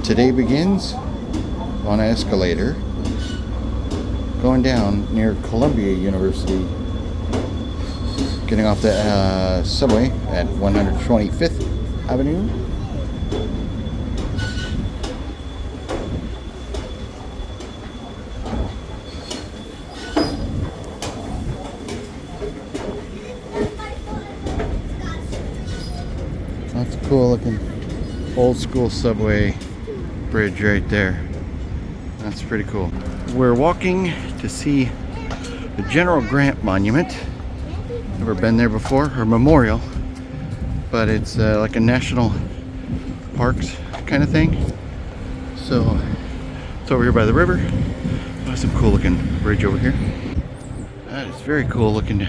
Today begins on an escalator going down near Columbia University, getting off the subway at 125th Avenue. That's a cool looking old school subway bridge right there. That's pretty cool. We're walking to see the General Grant Monument. Never been there before, or memorial, but it's like a national parks kind of thing. So it's over here by the river. There's some cool looking bridge over here. That is very cool looking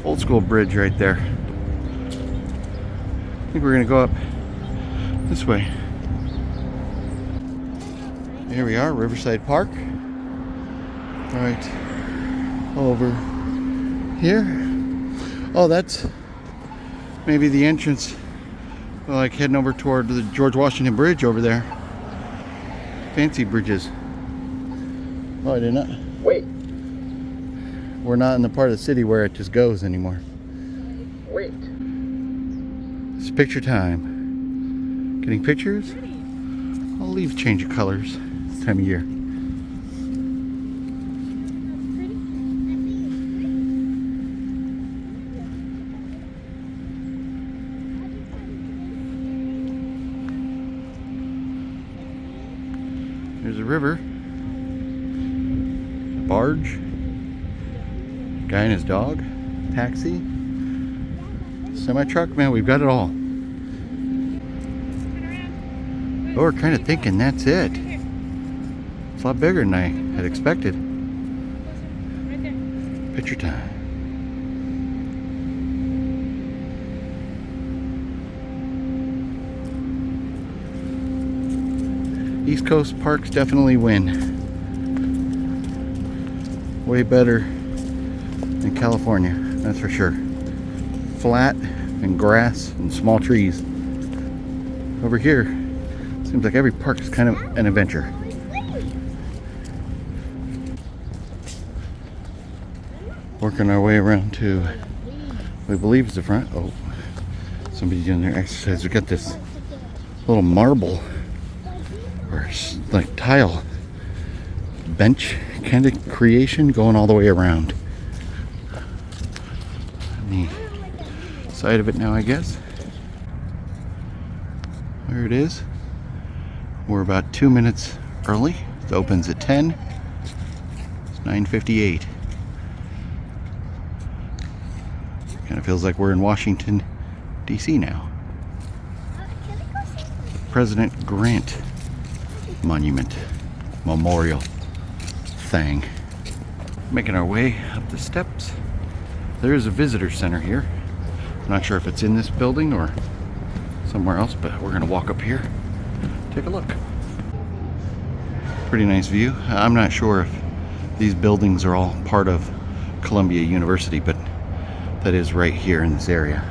old school bridge right there. I think we're gonna go up this way. Here we are, Riverside Park. Right over here. Oh, that's maybe the entrance. Like heading over toward the George Washington Bridge over there. Fancy bridges. Oh, I did not. Wait. We're not in the part of the city where it just goes anymore. Wait. It's picture time. Getting pictures? I'll leave change of colors this time of year. There's a river, a barge, guy and his dog, taxi, semi-truck. Man, we've got it all. But we're kind of thinking that's it. It's a lot bigger than I had expected. Picture time. East Coast parks definitely win. Way better than California, that's for sure. Flat and grass and small trees. Over here, seems like every park is kind of an adventure. Working our way around to what we believe is the front. Oh, somebody doing their exercise. We got this little marble or like tile bench kind of creation going all the way around. On the side of it now, I guess. There it is. We're about 2 minutes early. It opens at 10. It's 9:58. Kind of feels like we're in Washington, D.C. now. President Grant Monument Memorial thing. Making our way up the steps. There is a visitor center here. I'm not sure if it's in this building or somewhere else, but we're gonna walk up here, take a look. Pretty nice view. I'm not sure if these buildings are all part of Columbia University, but that is right here in this area.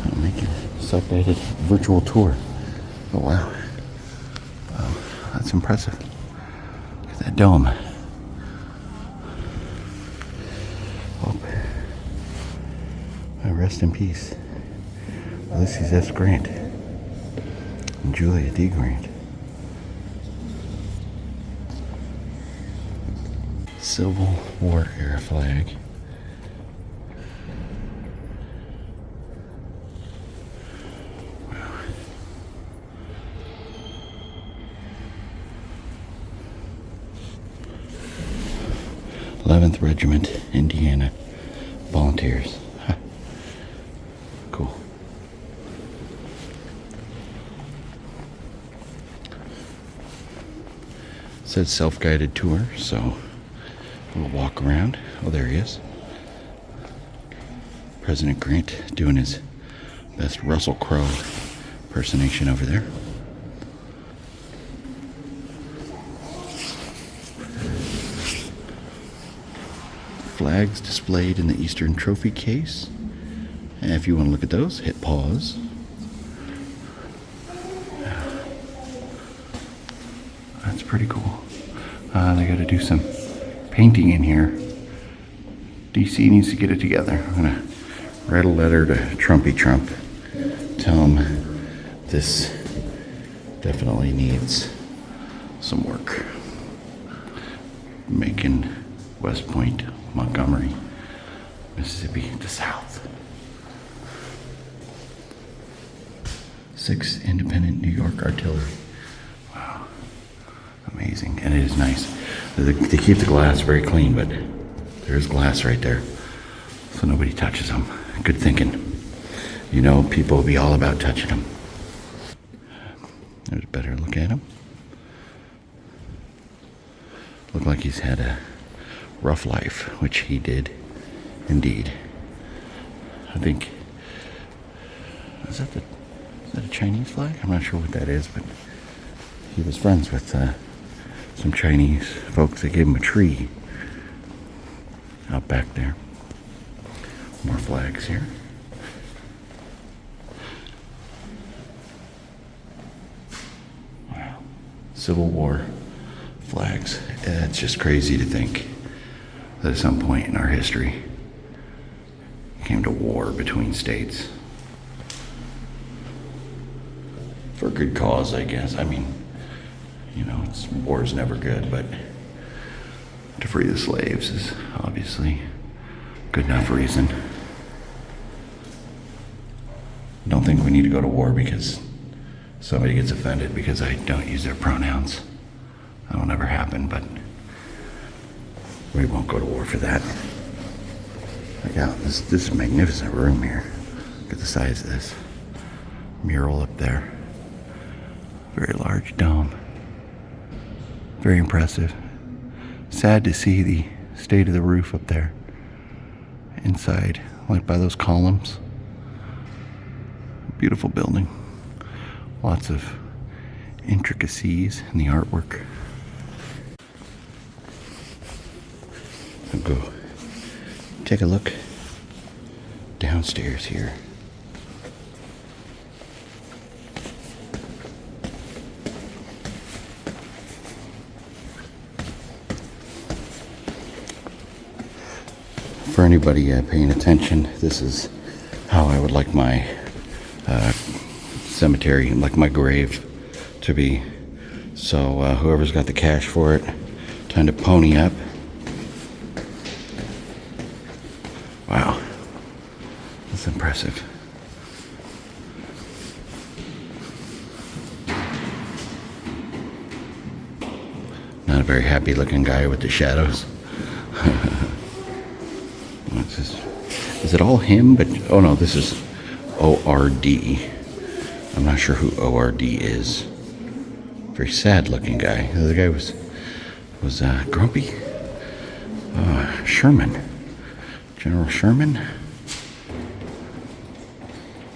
I'll make a self-guided virtual tour. Oh wow. Wow, that's impressive. Look at that dome. Oh. Rest in peace, Ulysses S. Grant and Julia D. Grant. Civil War era flag. Wow. 11th Regiment, Indiana Volunteers. Huh. Cool. It says self-guided tour, so we'll walk around. Oh, there he is. President Grant doing his best Russell Crowe impersonation over there. Flags displayed in the Eastern Trophy case. And if you want to look at those, hit pause. pretty cool. They got to do some painting in here. DC needs to get it together. I'm gonna write a letter to Trumpy Trump. Tell him this definitely needs some work. Making West Point, Montgomery, Mississippi the South. 6 independent New York artillery. Wow, amazing. And it is nice. They keep the glass very clean, but there's glass right there, so nobody touches them. Good thinking. You know, people will be all about touching them. There's a better look at him. Look like he's had a rough life, which he did indeed. I think, is that a Chinese flag? I'm not sure what that is, but he was friends with some Chinese folks. They gave him a tree out back there. More flags here. Wow. Civil War flags. It's just crazy to think that at some point in our history it came to war between states. For a good cause, I guess. I mean, you know, war is never good, but to free the slaves is obviously good enough reason. I don't think we need to go to war because somebody gets offended because I don't use their pronouns. That'll never happen, but we won't go to war for that. Look out, this is a magnificent room here. Look at the size of this. Mural up there. Very large dome. Very impressive. Sad to see the state of the roof up there. Inside, like by those columns. Beautiful building. Lots of intricacies in the artwork. I'll go take a look downstairs here. For anybody paying attention, this is how I would like my cemetery, like my grave, to be. So whoever's got the cash for it, time to pony up. Wow, that's impressive. Not a very happy looking guy with the shadows. What's this? Is it all him? But oh no, this is O.R.D. I'm not sure who O.R.D. is. Very sad looking guy. The other guy was grumpy. Sherman. General Sherman.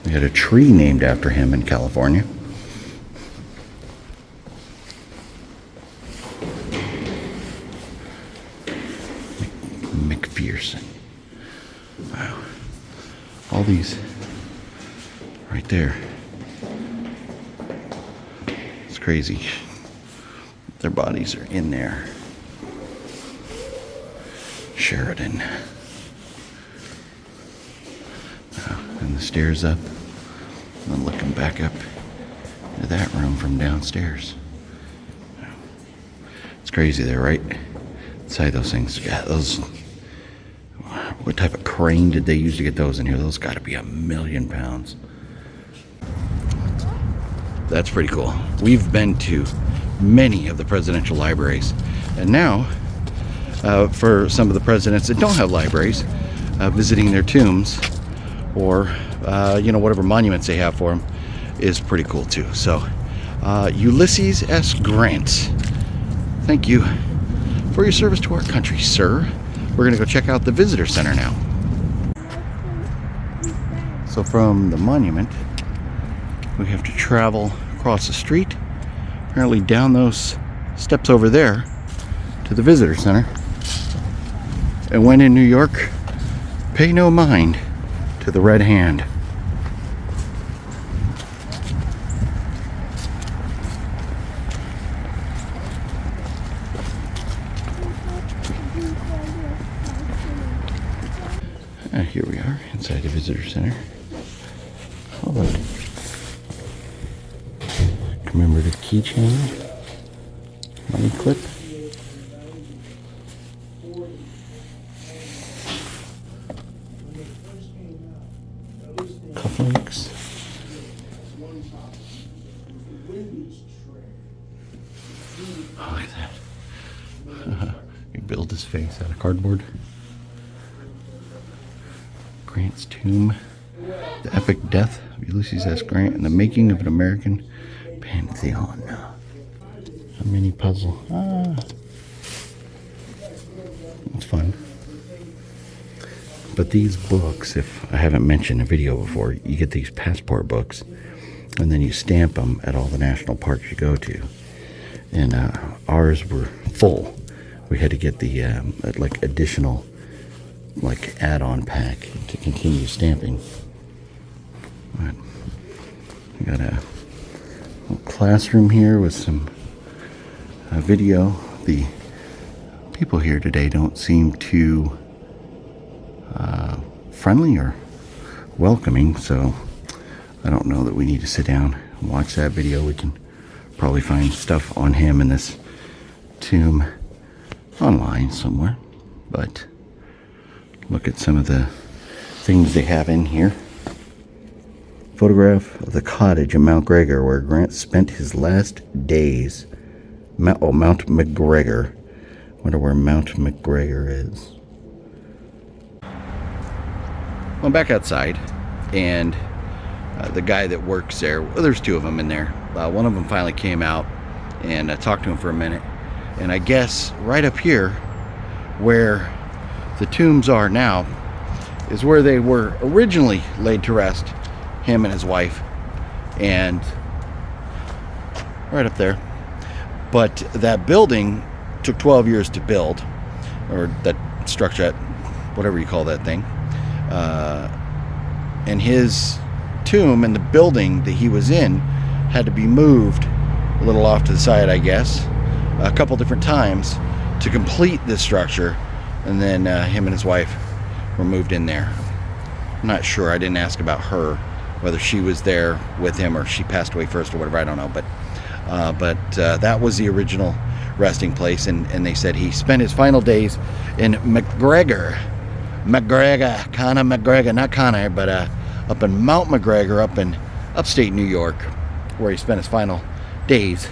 They had a tree named after him in California. Fearsome. Wow. All these right there. It's crazy. Their bodies are in there. Sheridan. And the stairs up. And then looking back up into that room from downstairs. It's crazy there, right? Inside those things. Yeah, those. What type of crane did they use to get those in here? Those got to be 1,000,000 pounds. That's pretty cool. We've been to many of the presidential libraries. And now, for some of the presidents that don't have libraries, visiting their tombs or, whatever monuments they have for them is pretty cool too. So, Ulysses S. Grant, thank you for your service to our country, sir. We're going to go check out the visitor center now. So from the monument, we have to travel across the street, apparently down those steps over there to the visitor center. And when in New York, pay no mind to the red hand. Here we are inside the visitor center. Oh, look. Commemorative keychain. Money clip. Cufflinks. Oh, look at that. He built his face out of cardboard. Grant's tomb. The epic death of Ulysses S. Grant and the making of an American pantheon. A mini puzzle. It's fun. But these books, if I haven't mentioned in a video before, you get these passport books and then you stamp them at all the national parks you go to. And ours were full. We had to get the like additional like add-on pack to continue stamping. But we got a little classroom here with some video. The people here today don't seem too friendly or welcoming, so I don't know that we need to sit down and watch that video. We can probably find stuff on him in this tomb online somewhere, but look at some of the things they have in here. Photograph of the cottage in Mount Gregor where Grant spent his last days. Mount McGregor. Wonder where Mount McGregor is. I'm back outside, and the guy that works there, well, there's two of them in there. One of them finally came out, and I talked to him for a minute. And I guess right up here, where the tombs are now, is where they were originally laid to rest, him and his wife, and right up there. But that building took 12 years to build, or that structure, whatever you call that thing. And his tomb and the building that he was in had to be moved a little off to the side, I guess, a couple different times to complete this structure. And then him and his wife were moved in there. I'm not sure. I didn't ask about her, whether she was there with him or she passed away first or whatever. I don't know. But that was the original resting place. And they said he spent his final days in McGregor, Conor McGregor, not Conor, but up in Mount McGregor, up in upstate New York, where he spent his final days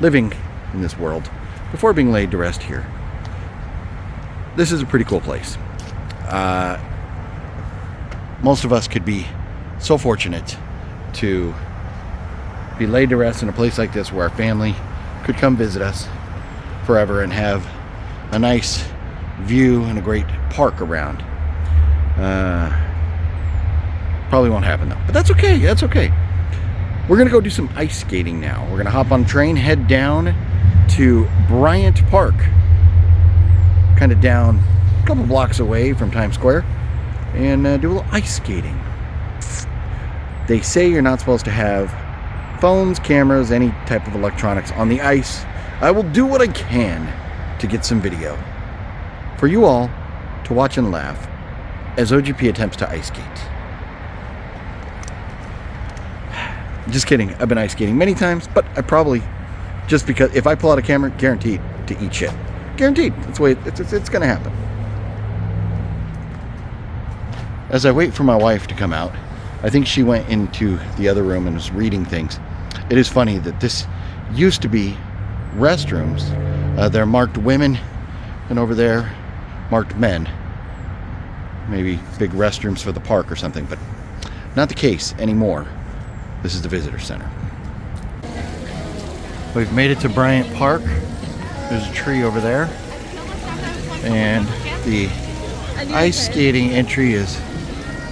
living in this world before being laid to rest here. This is a pretty cool place. Most of us could be so fortunate to be laid to rest in a place like this where our family could come visit us forever and have a nice view and a great park around. Probably won't happen though, but that's okay. That's okay. We're gonna go do some ice skating now. We're gonna hop on a train, head down to Bryant Park, kind of down a couple blocks away from Times Square, and do a little ice skating. They say you're not supposed to have phones, cameras, any type of electronics on the ice. I will do what I can to get some video for you all to watch and laugh as OGP attempts to ice skate. Just kidding. I've been ice skating many times, but I probably, just because if I pull out a camera, guaranteed to eat shit. Guaranteed. That's the way it's going to happen. As I wait for my wife to come out, I think she went into the other room and was reading things. It is funny that this used to be restrooms. They're marked women, and over there marked men. Maybe big restrooms for the park or something, but not the case anymore. This is the visitor center. We've made it to Bryant Park. There's a tree over there, and the ice skating entry is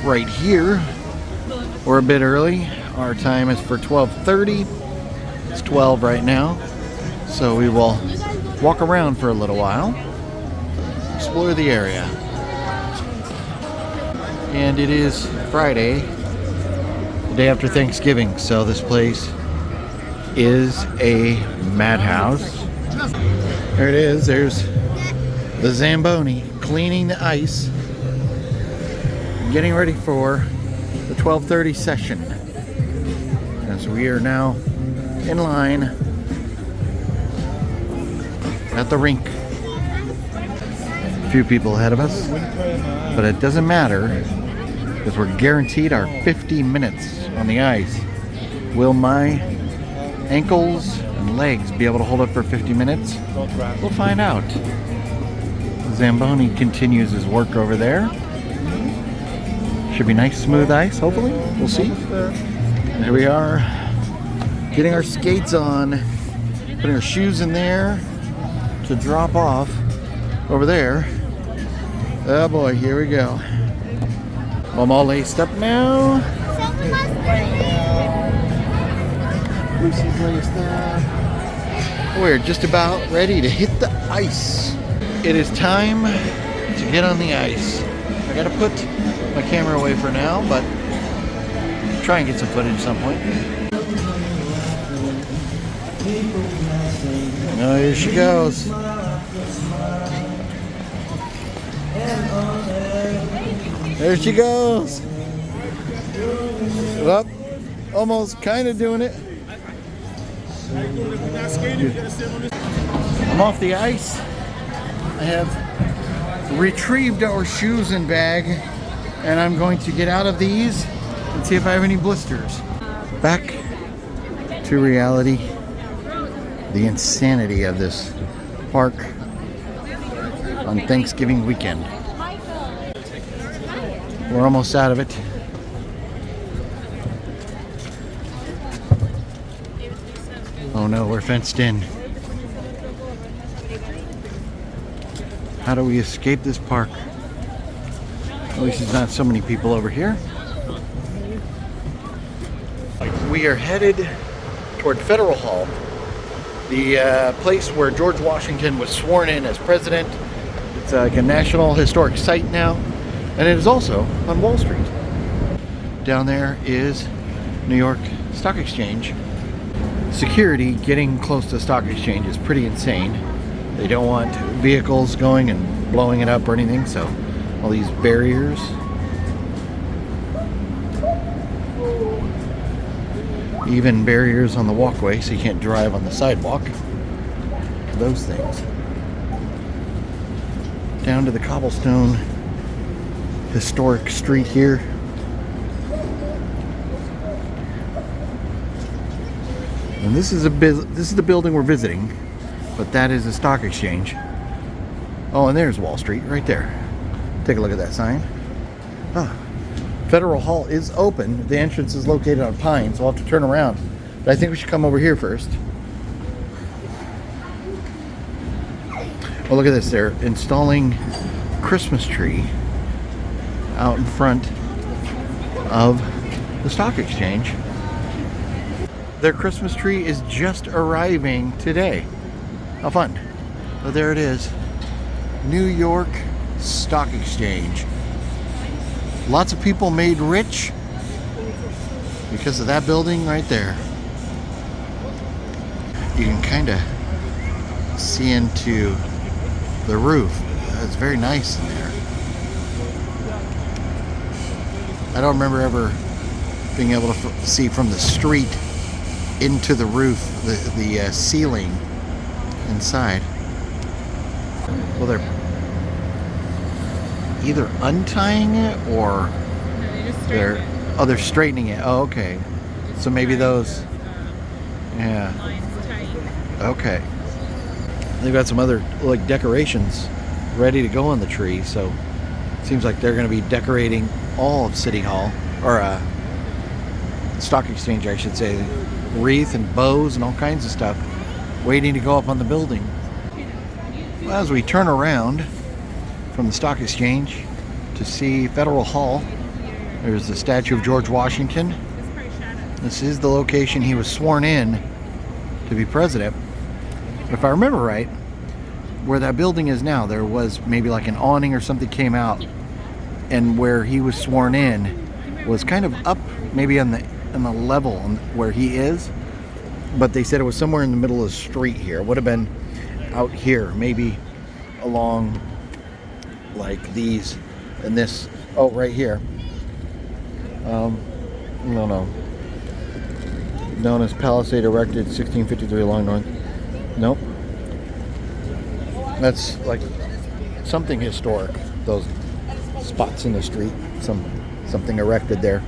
right here. We're a bit early. Our time is for 12:30. It's 12 right now, so we will walk around for a little while, explore the area. And it is Friday, the day after Thanksgiving, so this place is a madhouse. There it is. There's the Zamboni cleaning the ice. getting ready for the 12:30 session, as we are now in line at the rink. A few people ahead of us, but it doesn't matter because we're guaranteed our 50 minutes on the ice. Will my ankles and legs be able to hold up for 50 minutes? We'll find out. Zamboni continues his work over there. Should be nice smooth ice, hopefully. We'll see. There we are, getting our skates on, putting our shoes in there to drop off over there. Oh boy, here we go. I'm all laced up now. Lucy's laced up. We're just about ready to hit the ice. It is time to get on the ice. I gotta put my camera away for now, but try and get some footage at some point. Oh, here she goes. There she goes. Well, almost kind of doing it. I'm off the ice. I have retrieved our shoes and bag, and I'm going to get out of these and see if I have any blisters. Back to reality. The insanity of this park on Thanksgiving weekend. We're almost out of it. Oh no, we're fenced in. How do we escape this park? At least there's not so many people over here. We are headed toward Federal Hall, the place where George Washington was sworn in as president. It's like a national historic site now, and it is also on Wall Street. Down there is New York Stock Exchange. Security getting close to the Stock Exchange is pretty insane. They don't want vehicles going and blowing it up or anything, so all these barriers. Even barriers on the walkway so you can't drive on the sidewalk. Those things. Down to the cobblestone historic street here. And this is the building we're visiting, but that is the Stock Exchange. Oh, and there's Wall Street right there. Take a look at that sign. Ah, Federal Hall is open. The entrance is located on Pine, so I'll have to turn around. But I think we should come over here first. Oh, look at this. They're installing Christmas tree out in front of the Stock Exchange. Their Christmas tree is just arriving today. How fun. But there it is. New York Stock Exchange. Lots of people made rich because of that building right there. You can kind of see into the roof. It's very nice in there. I don't remember ever being able to see from the street into the roof, the ceiling inside. Well, they're either untying it or they're straightening it. Oh, okay. So maybe those, yeah. Okay. They've got some other like decorations ready to go on the tree, so it seems like they're going to be decorating all of City Hall, or Stock Exchange, I should say. Wreath and bows and all kinds of stuff waiting to go up on the building. Well, as we turn around from the Stock Exchange to see Federal Hall, there's the statue of George Washington. This is the location he was sworn in to be president. If I remember right, where that building is now, there was maybe like an awning or something came out, and where he was sworn in was kind of up, maybe on the level where he is, but they said it was somewhere in the middle of the street here. It would have been out here, maybe along like these and this, oh, right here. No, no. Known as Palisade erected 1653 along North. Nope. That's like something historic. Those spots in the street. Something erected there.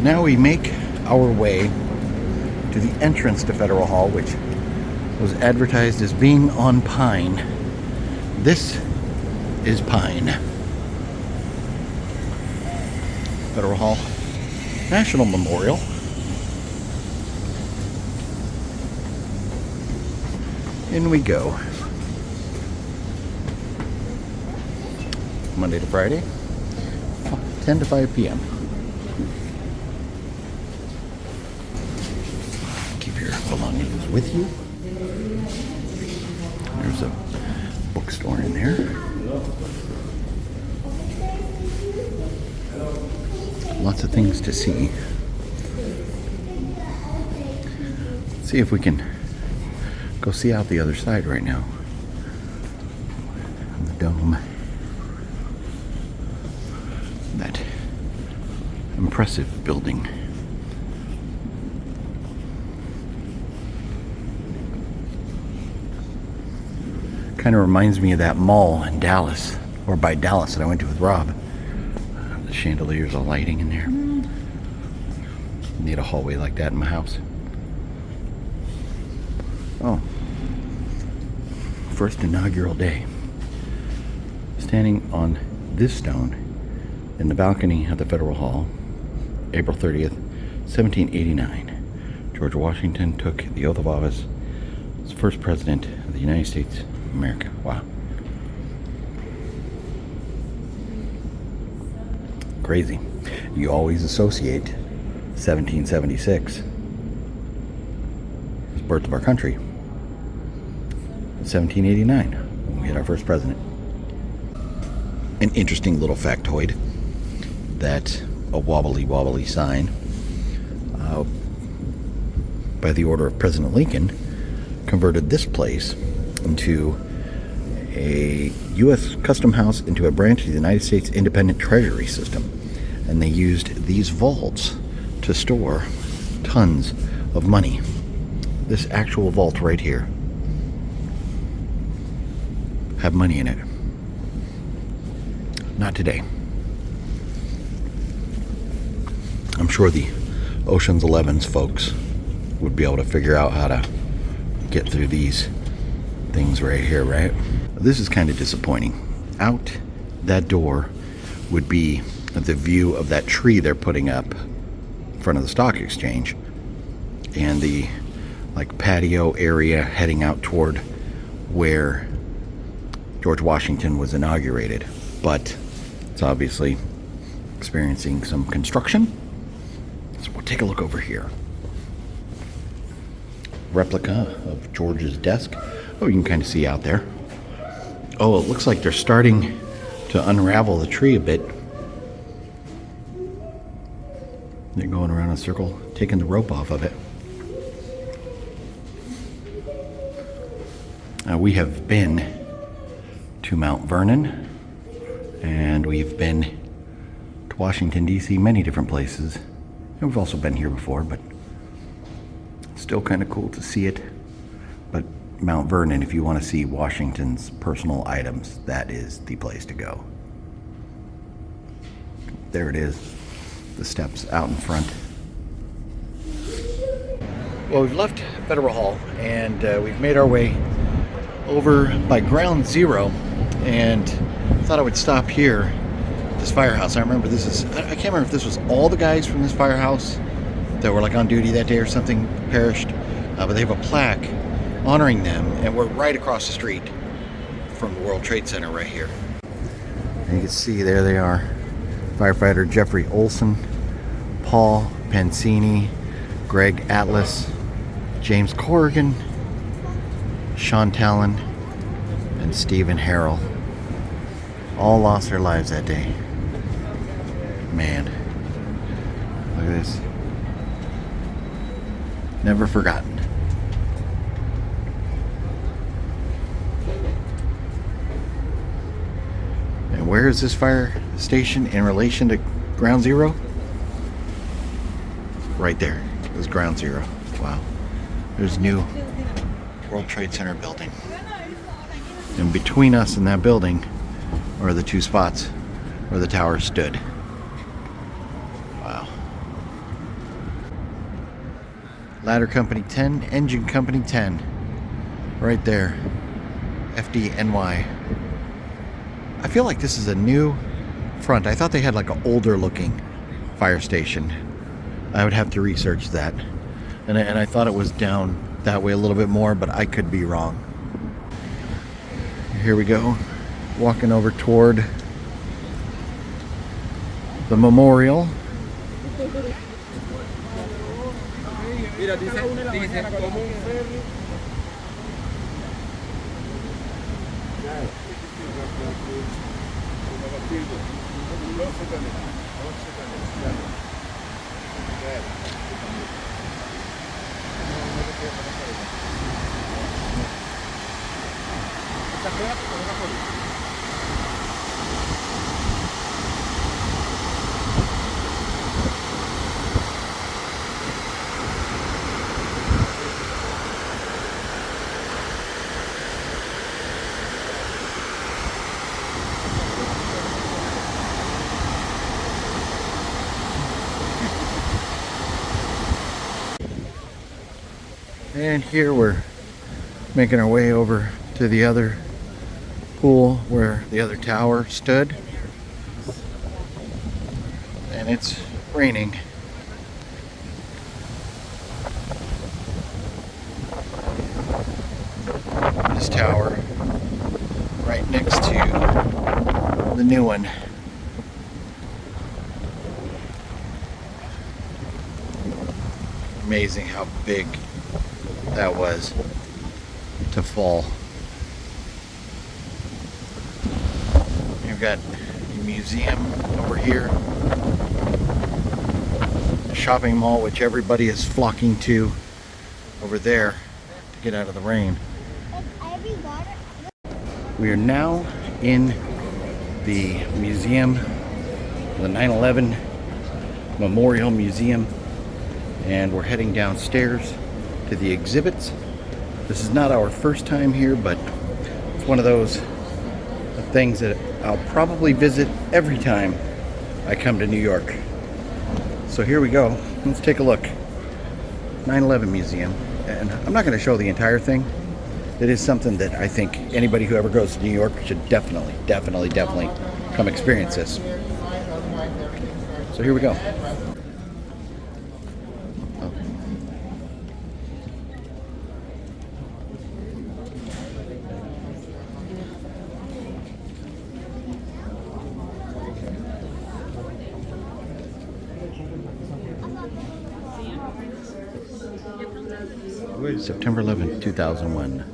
Now we make our way to the entrance to Federal Hall, which was advertised as being on Pine. This is Pine. Federal Hall National Memorial. In we go. Monday to Friday, 10 to 5 p.m. Keep your belongings with you. There's a bookstore in there. Lots of things to see. Let's see if we can go see out the other side right now. The dome. That impressive building. Kind of reminds me of that mall in Dallas, or by Dallas, that I went to with Rob. The chandeliers are lighting in there. Need a hallway like that in my house. Oh. First inaugural day. Standing on this stone in the balcony of the Federal Hall, April 30th, 1789. George Washington took the oath of office as first president of the United States of America. Wow. Crazy. You always associate 1776 as birth of our country. 1789, when we had our first president. An interesting little factoid that a wobbly sign by the order of President Lincoln converted this place into a U.S. Custom House into a branch of the United States Independent Treasury System. And they used these vaults to store tons of money. This actual vault right here have money in it. Not today. I'm sure the Ocean's 11's folks would be able to figure out how to get through these things right here, right? This is kind of disappointing. Out that door would be the view of that tree they're putting up in front of the stock exchange, and the like patio area heading out toward where George Washington was inaugurated. But it's obviously experiencing some construction. So we'll take a look over here. Replica of George's desk. Oh, you can kind of see out there. Oh, it looks like they're starting to unravel the tree a bit. They're going around in a circle, taking the rope off of it. We have been to Mount Vernon, and we've been to Washington, D.C., many different places. And we've also been here before, but it's still kind of cool to see it. But Mount Vernon, if you want to see Washington's personal items, that is the place to go. There it is, the steps out in front. Well, we've left Federal Hall, and we've made our way over by Ground Zero, and thought I would stop here at this firehouse. I remember this is, I can't remember if this was all the guys from this firehouse that were like on duty that day or something perished, but they have a plaque honoring them, and we're right across the street from the World Trade Center right here. And you can see there they are. Firefighter Jeffrey Olson, Paul Pancini, Greg Atlas, James Corrigan, Sean Talon, and Stephen Harrell. All lost their lives that day. Man, look at this. Never forgotten. And where is this fire station in relation to Ground Zero? right there. It was ground zero. Wow. There's new World Trade Center building. And between us and that building are the two spots where the tower stood. Wow. Ladder Company 10, Engine Company 10. Right there. FDNY. I feel like this is a new front. I thought they had like an older looking fire station. I would have to research that. And I thought it was down that way a little bit more, but I could be wrong. Here we go. Walking over toward the memorial. And here we're making our way over to the other pool where the other tower stood. And it's raining. This tower right next to the new one. Amazing how big that was to fall. You've got a museum over here, a shopping mall which everybody is flocking to over there to get out of the rain. We are now in the museum, the 9/11 Memorial Museum, and we're heading downstairs to the exhibits. This is not our first time here, but it's one of those things that I'll probably visit every time I come to New York. So here we go. Let's take a look. 9/11 Museum. And I'm not going to show the entire thing. It is something that I think anybody who ever goes to New York should definitely come experience this. So here we go. September 11th, 2001.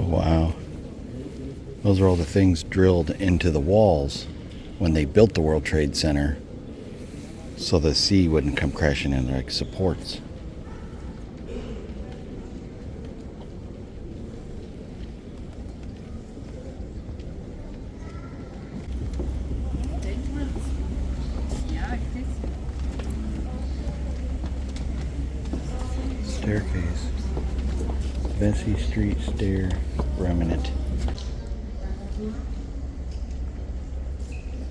Wow. Those are all the things drilled into the walls when they built the World Trade Center so the sea wouldn't come crashing in, like supports. Staircase. Vesey Street stair remnant.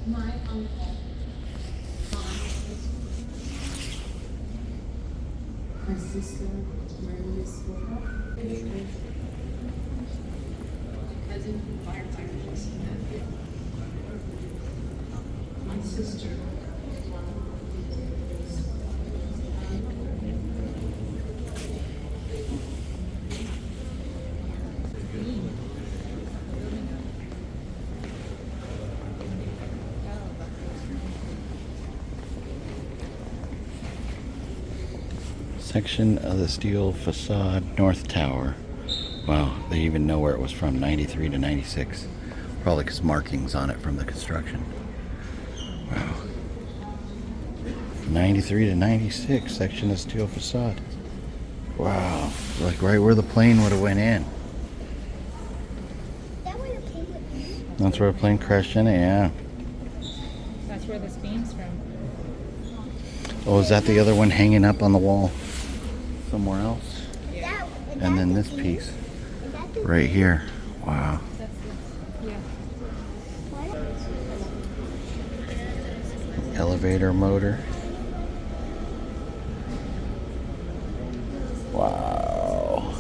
My uncle, my sister, Maria's cousin, firefighters. My sister. Section of the steel facade, North Tower. Wow, they even know where it was from, 93 to 96. Probably because markings on it from the construction. Wow. 93 to 96, section of steel facade. Wow, like right where the plane would have went in. That's where the plane crashed in it, yeah. That's where this beam's from. Oh, is that the other one hanging up on the wall somewhere else? Yeah. And then this piece right here. Wow. That's yeah. Elevator motor. Wow.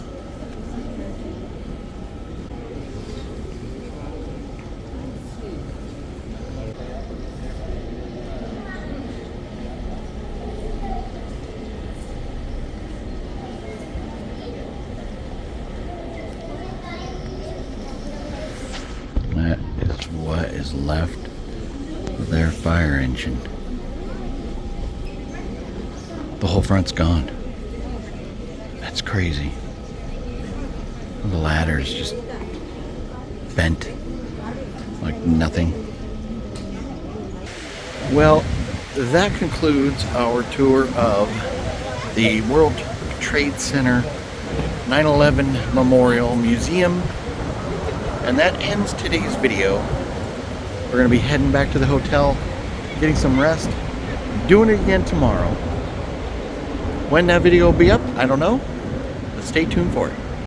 That is what is left of their fire engine. The whole front's gone. That's crazy. The ladder's just bent like nothing. Well, that concludes our tour of the World Trade Center 9/11 Memorial Museum. And that ends today's video. We're going to be heading back to the hotel, getting some rest, doing it again tomorrow. When that video will be up, I don't know, but stay tuned for it.